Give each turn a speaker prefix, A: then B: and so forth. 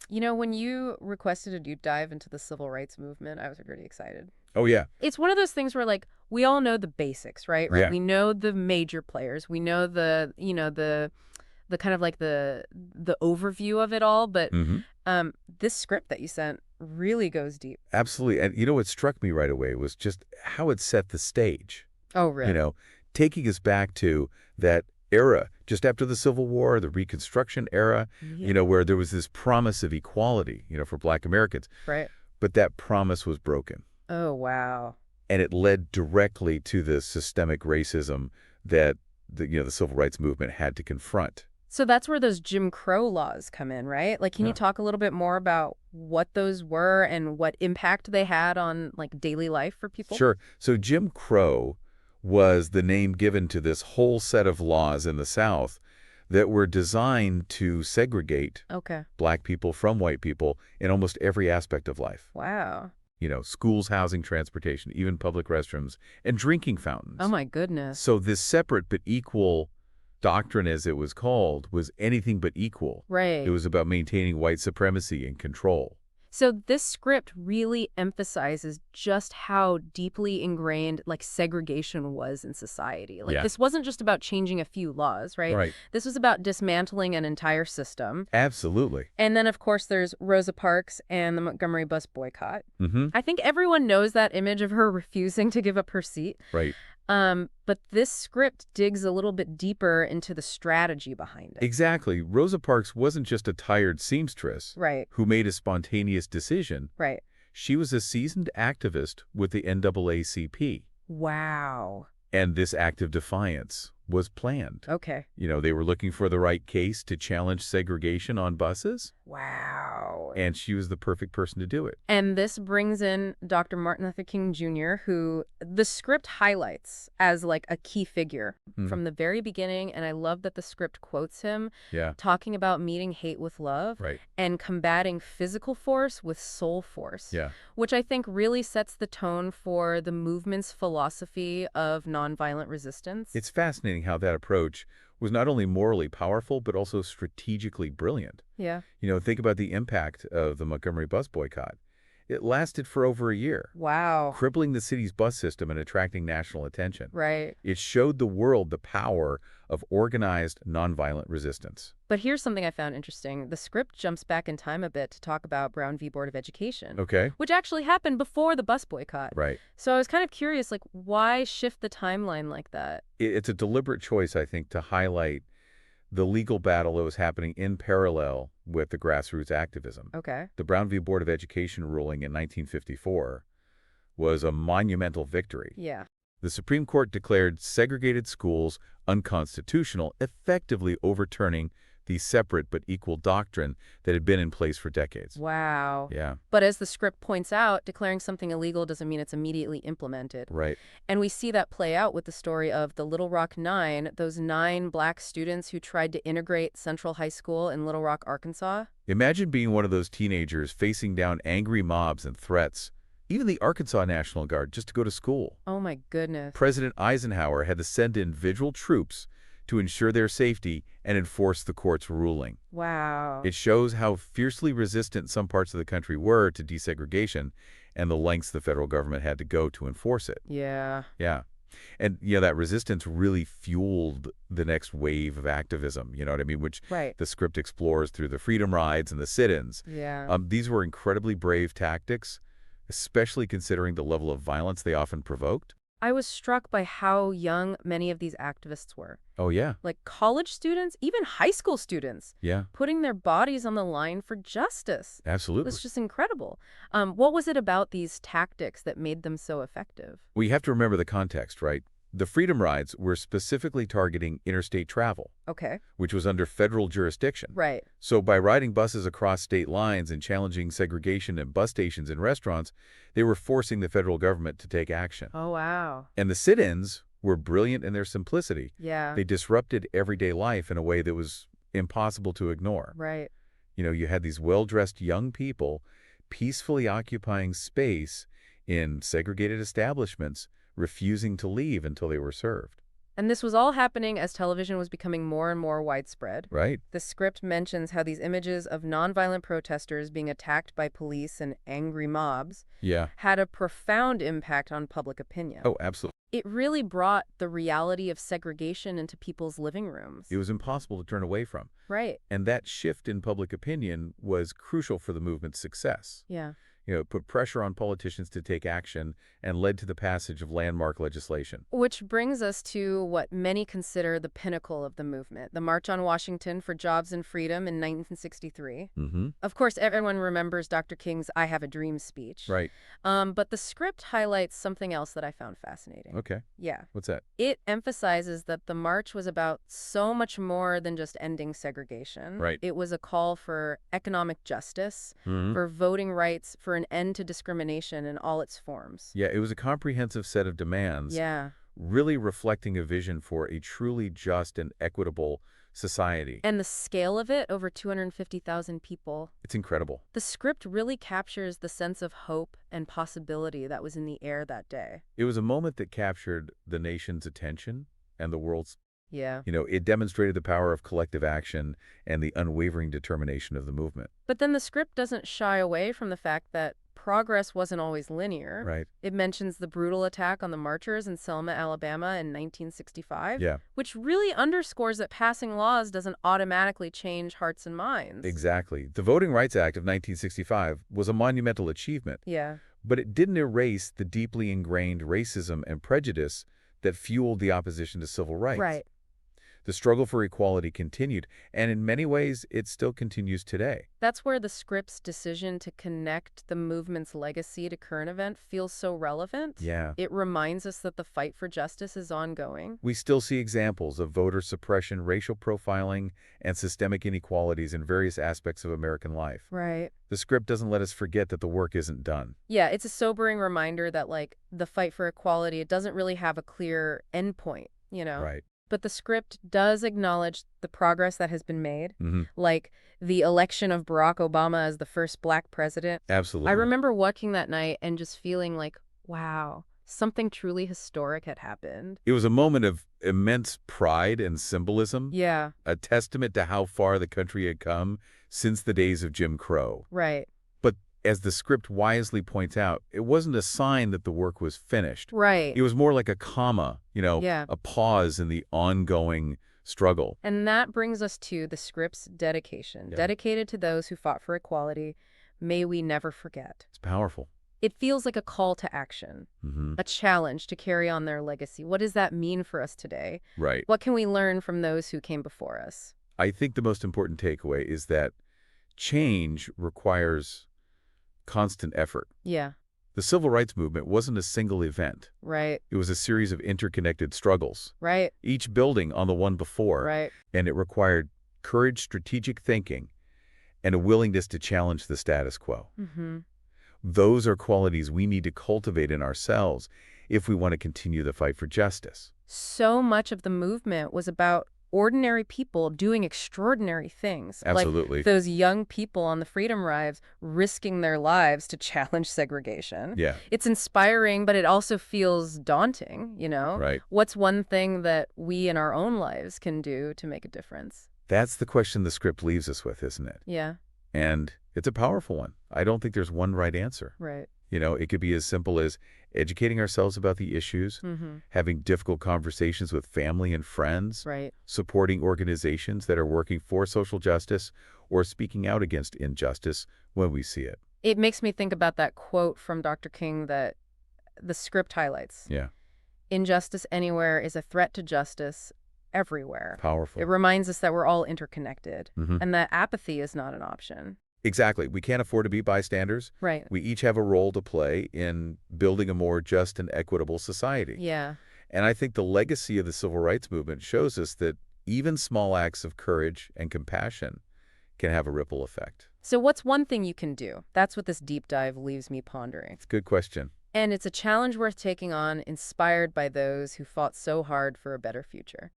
A: You know, when you requested a deep dive into the civil rights movement, I was pretty excited.
B: Oh, yeah.
A: It's one of those things where, like, we all know the basics, right? Right.
B: Yeah.
A: We know the major players. We know the kind of like the overview of it all. But
B: hmm
A: this script that you sent really goes deep.
B: Absolutely. And what struck me right away was just how it set the stage.
A: Oh,
B: You
A: really?
B: know, taking us back to that era, just after the Civil War, the Reconstruction era,
A: Yeah.
B: where there was this promise of equality, for Black Americans.
A: Right.
B: But that promise was broken.
A: Oh, wow.
B: And it led directly to the systemic racism that the civil rights movement had to confront.
A: So that's where those Jim Crow laws come in, right? Like, can you
B: Yeah.
A: talk a little bit more about what those were and what impact they had on, like, daily life for people?
B: Sure. So Jim Crow was the name given to this whole set of laws in the South that were designed to segregate
A: Okay.
B: Black people from white people in almost every aspect of life.
A: Wow.
B: Schools, housing, transportation, even public restrooms, and drinking fountains.
A: Oh, my goodness.
B: So this separate but equal doctrine, as it was called, was anything but equal. It
A: Right.
B: was about maintaining white supremacy and control.
A: So this script really emphasizes just how deeply ingrained, like, segregation was in society. Like,
B: Yeah.
A: this wasn't just about changing a few laws, right?
B: Right.
A: This was about dismantling an entire system.
B: Absolutely.
A: And then, of course, there's Rosa Parks and the Montgomery bus boycott.
B: Mm-hmm.
A: I think everyone knows that image of her refusing to give up her seat.
B: Right.
A: But this script digs a little bit deeper into the strategy behind it.
B: Exactly. Rosa Parks wasn't just a tired seamstress
A: Right,
B: who made a spontaneous decision.
A: right.
B: She was a seasoned activist with the NAACP.
A: Wow.
B: And this act of defiance was planned.
A: Okay.
B: They were looking for the right case to challenge segregation on buses,
A: Wow.
B: and she was the perfect person to do it.
A: And this brings in Dr. Martin Luther King Jr., who the script highlights as, like, a key figure
B: Mhm.
A: from the very beginning. And I love that the script quotes him
B: Yeah,
A: talking about meeting hate with love
B: right.
A: and combating physical force with soul force,
B: Yeah,
A: which I think really sets the tone for the movement's philosophy of nonviolent resistance.
B: it's fascinating how that approach was not only morally powerful, but also strategically brilliant.
A: Yeah.
B: Think about the impact of the Montgomery bus boycott. It lasted for over a year,
A: Wow.
B: crippling the city's bus system and attracting national attention.
A: Right.
B: It showed the world the power of organized, nonviolent resistance.
A: But here's something I found interesting. The script jumps back in time a bit to talk about Brown v. Board of Education,
B: Okay?
A: which actually happened before the bus boycott.
B: Right.
A: So I was kind of curious, like, why shift the timeline like that?
B: It's a deliberate choice, I think, to highlight the legal battle that was happening in parallel with the grassroots activism.
A: Okay.
B: The Brown v. Board of Education ruling in 1954 was a monumental victory.
A: Yeah.
B: The Supreme Court declared segregated schools unconstitutional, effectively overturning the separate but equal doctrine that had been in place for decades.
A: Wow.
B: Yeah,
A: But as the script points out, declaring something illegal doesn't mean it's immediately implemented.
B: right.
A: And we see that play out with the story of the Little Rock Nine, those 9 Black students who tried to integrate Central High School in Little Rock, Arkansas.
B: Imagine being one of those teenagers facing down angry mobs and threats, even the Arkansas National Guard, just to go to school.
A: Oh my goodness.
B: President Eisenhower had to send in vigil troops to ensure their safety and enforce the court's ruling.
A: Wow.
B: It shows how fiercely resistant some parts of the country were to desegregation and the lengths the federal government had to go to enforce it.
A: Yeah.
B: Yeah. And, that resistance really fueled the next wave of activism, you know what I mean, which
A: Right.
B: the script explores through the freedom rides and the sit-ins.
A: Yeah.
B: These were incredibly brave tactics, especially considering the level of violence they often provoked.
A: I was struck by how young many of these activists were.
B: Oh, yeah.
A: Like college students, even high school students,
B: Yeah,
A: putting their bodies on the line for justice. It
B: absolutely.
A: was just incredible. What was it about these tactics that made them so effective?
B: Well, you have to remember the context, right? The freedom rides were specifically targeting interstate travel,
A: Okay.
B: which was under federal jurisdiction.
A: Right.
B: So by riding buses across state lines and challenging segregation at bus stations and restaurants, they were forcing the federal government to take action.
A: Oh, wow.
B: And the sit-ins were brilliant in their simplicity.
A: Yeah.
B: They disrupted everyday life in a way that was impossible to ignore.
A: Right.
B: You had these well-dressed young people peacefully occupying space in segregated establishments, refusing to leave until they were served.
A: And this was all happening as television was becoming more and more widespread.
B: Right?
A: The script mentions how these images of nonviolent protesters being attacked by police and angry mobs
B: Yeah.
A: had a profound impact on public opinion.
B: Oh, absolutely.
A: It really brought the reality of segregation into people's living rooms.
B: It was impossible to turn away from.
A: Right.
B: And that shift in public opinion was crucial for the movement's success.
A: Yeah.
B: It put pressure on politicians to take action and led to the passage of landmark legislation.
A: Which brings us to what many consider the pinnacle of the movement, the March on Washington for Jobs and Freedom in 1963.
B: Mm-hmm.
A: Of course, everyone remembers Dr. King's I Have a Dream speech.
B: Right.
A: But the script highlights something else that I found fascinating.
B: Okay.
A: Yeah.
B: What's that?
A: It emphasizes that the march was about so much more than just ending segregation.
B: Right.
A: It was a call for economic justice,
B: Mm-hmm.
A: for voting rights, for an end to discrimination in all its forms.
B: Yeah, it was a comprehensive set of demands,
A: Yeah.
B: really reflecting a vision for a truly just and equitable society.
A: And the scale of it, over 250,000 people.
B: It's incredible.
A: The script really captures the sense of hope and possibility that was in the air that day.
B: It was a moment that captured the nation's attention and the world's.
A: Yeah.
B: It demonstrated the power of collective action and the unwavering determination of the movement.
A: But then the script doesn't shy away from the fact that progress wasn't always linear.
B: Right.
A: It mentions the brutal attack on the marchers in Selma, Alabama in 1965,
B: Yeah,
A: which really underscores that passing laws doesn't automatically change hearts and minds.
B: exactly. The Voting Rights Act of 1965 was a monumental achievement,
A: Yeah.
B: but it didn't erase the deeply ingrained racism and prejudice that fueled the opposition to civil rights.
A: Right.
B: The struggle for equality continued, and in many ways, it still continues today.
A: That's where the script's decision to connect the movement's legacy to current event feels so relevant.
B: Yeah.
A: It reminds us that the fight for justice is ongoing.
B: We still see examples of voter suppression, racial profiling, and systemic inequalities in various aspects of American life.
A: Right.
B: The script doesn't let us forget that the work isn't done.
A: Yeah, it's a sobering reminder that, like, the fight for equality, it doesn't really have a clear endpoint.
B: Right.
A: But the script does acknowledge the progress that has been made,
B: Mm-hmm.
A: like the election of Barack Obama as the first black president.
B: Absolutely.
A: I remember watching that night and just feeling like, wow, something truly historic had happened.
B: It was a moment of immense pride and symbolism,
A: Yeah,
B: a testament to how far the country had come since the days of Jim Crow.
A: right.
B: But as the script wisely points out, it wasn't a sign that the work was finished.
A: Right.
B: It was more like a comma,
A: Yeah.
B: a pause in the ongoing struggle.
A: And that brings us to the script's dedication,
B: Yeah.
A: dedicated to those who fought for equality. May we never forget.
B: It's powerful.
A: It feels like a call to action,
B: Mm-hmm.
A: a challenge to carry on their legacy. What does that mean for us today?
B: Right.
A: What can we learn from those who came before us?
B: I think the most important takeaway is that change requires constant effort.
A: Yeah,
B: The civil rights movement wasn't a single event.
A: right,
B: It was a series of interconnected struggles,
A: right,
B: each building on the one before,
A: right.
B: and it required courage, strategic thinking, and a willingness to challenge the status quo.
A: Mm-hmm.
B: Those are qualities we need to cultivate in ourselves if we want to continue the fight for justice.
A: So much of the movement was about ordinary people doing extraordinary things.
B: Absolutely.
A: Like those young people on the Freedom Rides risking their lives to challenge segregation.
B: Yeah,
A: It's inspiring, but it also feels daunting.
B: right.
A: What's one thing that we in our own lives can do to make a difference?
B: That's the question the script leaves us with, isn't it?
A: Yeah,
B: And it's a powerful one. I don't think there's one right answer.
A: right.
B: It could be as simple as educating ourselves about the issues,
A: Mm-hmm.
B: having difficult conversations with family and friends,
A: Right.
B: supporting organizations that are working for social justice, or speaking out against injustice when we see it.
A: It makes me think about that quote from Dr. King that the script highlights.
B: Yeah,
A: Injustice anywhere is a threat to justice everywhere.
B: powerful.
A: It reminds us that we're all interconnected
B: Mhm.
A: and that apathy is not an option.
B: Exactly. We can't afford to be bystanders.
A: Right.
B: We each have a role to play in building a more just and equitable society.
A: Yeah.
B: And I think the legacy of the civil rights movement shows us that even small acts of courage and compassion can have a ripple effect.
A: So what's one thing you can do? That's what this deep dive leaves me pondering.
B: It's a good question.
A: And it's a challenge worth taking on, inspired by those who fought so hard for a better future.